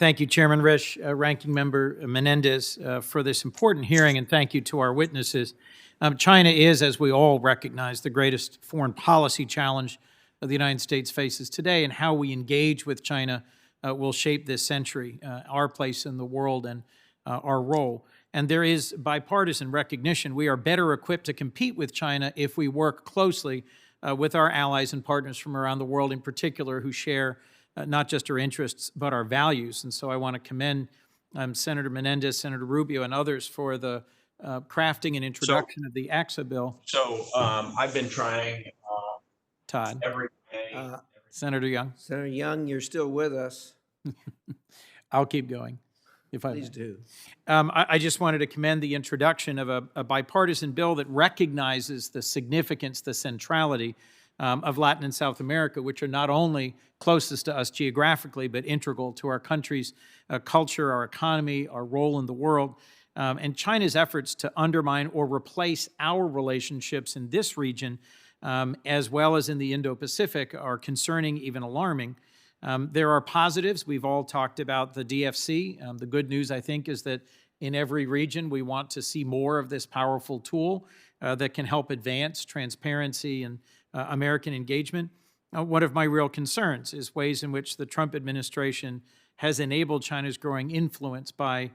Thank you, Chairman Risch, Ranking Member Menendez, for this important hearing, and thank you to our witnesses. China is, as we all recognize, the greatest foreign policy challenge the United States faces today, and how we engage with China will shape this century, our place in the world and our role. And there is bipartisan recognition. We are better equipped to compete with China if we work closely with our allies and partners from around the world, in particular, who share not just our interests, but our values. And so I want to commend Senator Menendez, Senator Rubio, and others for the crafting and introduction of the AXA bill. I've been trying Todd. every day. Senator Young. Senator Young, you're still with us. I'll keep going, if I may. Please do. I just wanted to commend the introduction of a bipartisan bill that recognizes the significance, the centrality of Latin and South America, which are not only closest to us geographically, but integral to our country's culture, our economy, our role in the world. And China's efforts to undermine or replace our relationships in this region, as well as in the Indo-Pacific, are concerning, even alarming. There are positives. We've all talked about the DFC. The good news, I think, is that in every region, we want to see more of this powerful tool that can help advance transparency and American engagement. One of my real concerns is ways in which the Trump administration has enabled China's growing influence by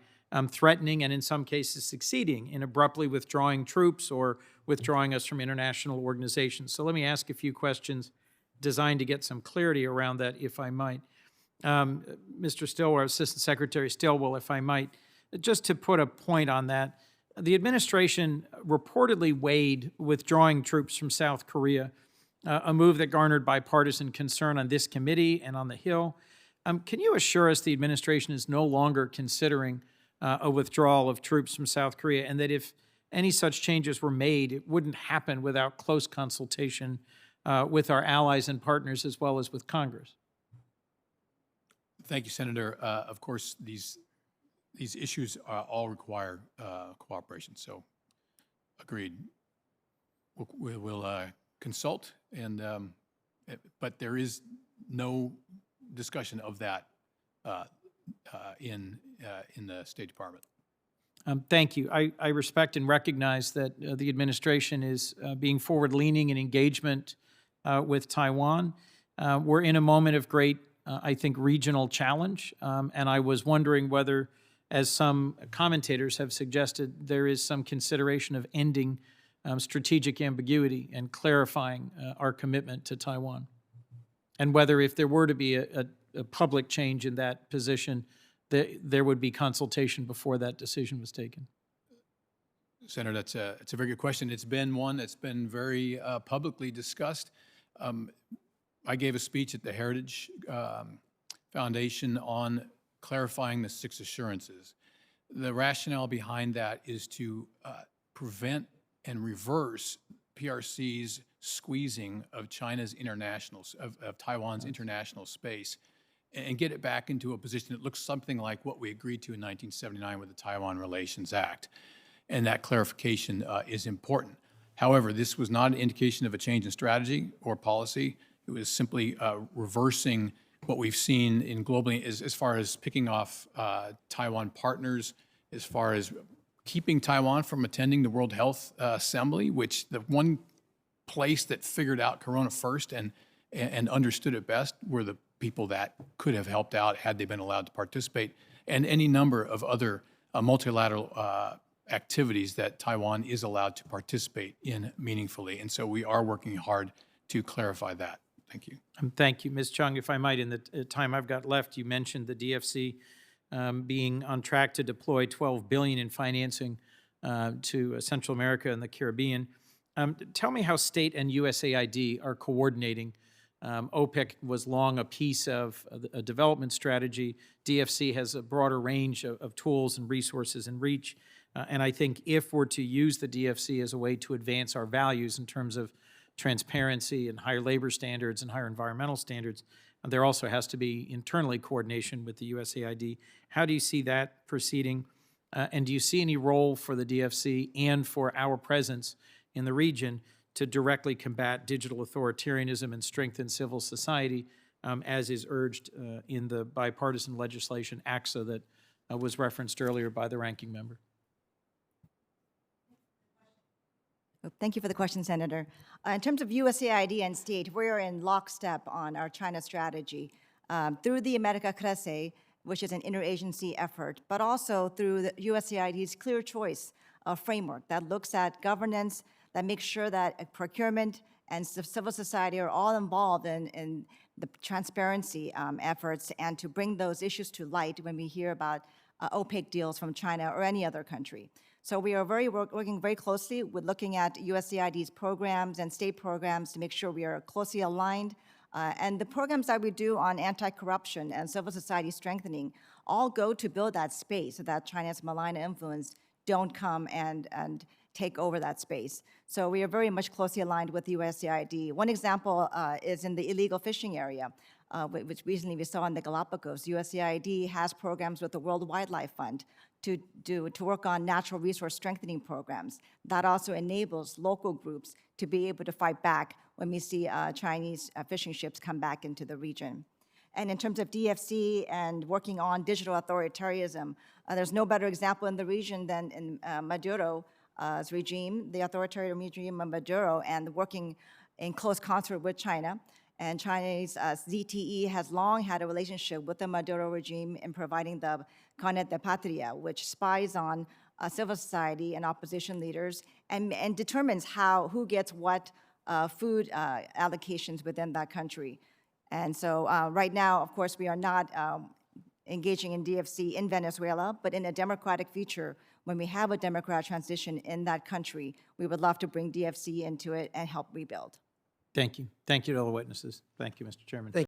threatening and in some cases succeeding in abruptly withdrawing troops or withdrawing us from international organizations. So let me ask a few questions designed to get some clarity around that, if I might. Mr. Stilwell, Assistant Secretary Stilwell, if I might, just to put a point on that, the administration reportedly weighed withdrawing troops from South Korea, a move that garnered bipartisan concern on this committee and on the Hill. Can you assure us the administration is no longer considering a withdrawal of troops from South Korea, and that if any such changes were made, it wouldn't happen without close consultation with our allies and partners, as well as with Congress? Thank you, Senator. Of course, these issues all require cooperation, so agreed. We'll consult, and but there is no discussion of that in the State Department. Thank you. I respect and recognize that the administration is being forward-leaning in engagement with Taiwan. We're in a moment of great, I think, regional challenge, and I was wondering whether, as some commentators have suggested, there is some consideration of ending strategic ambiguity and clarifying our commitment to Taiwan, and whether, if there were to be a public change in that position, there would be consultation before that decision was taken. Senator, it's a very good question. It's been one that's been very publicly discussed. I gave a speech at the Heritage Foundation on clarifying the 6 assurances. The rationale behind that is to prevent and reverse PRC's squeezing of China's of Taiwan's international space, and get it back into a position that looks something like what we agreed to in 1979 with the Taiwan Relations Act. And that clarification is important. However, this was not an indication of a change in strategy or policy. It was simply reversing what we've seen in globally as far as picking off Taiwan partners, as far as keeping Taiwan from attending the World Health Assembly, which the one place that figured out Corona first and understood it best were the people that could have helped out had they been allowed to participate, and any number of other multilateral activities that Taiwan is allowed to participate in meaningfully. And so we are working hard to clarify that. Thank you. Thank you. Ms. Chung, if I might, in the time I've got left, you mentioned the DFC being on track to deploy $12 billion in financing to Central America and the Caribbean. Tell me how state and USAID are coordinating. OPEC was long a piece of a development strategy. DFC has a broader range of tools and resources and reach. And I think if we're to use the DFC as a way to advance our values in terms of transparency and higher labor standards and higher environmental standards, there also has to be internally coordination with the USAID. How do you see that proceeding? And do you see any role for the DFC and for our presence in the region to directly combat digital authoritarianism and strengthen civil society as is urged in the bipartisan legislation, AXA, that was referenced earlier by the ranking member. Thank you for the question, Senator. In terms of USAID and state, we are in lockstep on our China strategy through the America Crece, which is an interagency effort, but also through the USAID's Clear Choice framework that looks at governance, that makes sure that procurement and civil society are all involved in the transparency efforts and to bring those issues to light when we hear about opaque deals from China or any other country. So we are working very closely with looking at USAID's programs and state programs to make sure we are closely aligned. And the programs that we do on anti-corruption and civil society strengthening all go to build that space so that China's malign influence don't come and take over that space. So we are very much closely aligned with USAID. One example is in the illegal fishing area, which recently we saw in the Galapagos. USAID has programs with the World Wildlife Fund to work on natural resource strengthening programs. That also enables local groups to be able to fight back when we see Chinese fishing ships come back into the region. And in terms of DFC and working on digital authoritarianism, there's no better example in the region than in Maduro's regime, the authoritarian regime of Maduro, and working in close concert with China. And China's ZTE has long had a relationship with the Maduro regime in providing the Carnet de Patria, which spies on civil society and opposition leaders and determines who gets what food allocations within that country. And so right now, of course, we are not engaging in DFC in Venezuela, but in a democratic future, when we have a democratic transition in that country, we would love to bring DFC into it and help rebuild. Thank you. Thank you to all the witnesses. Thank you, Mr. Chairman.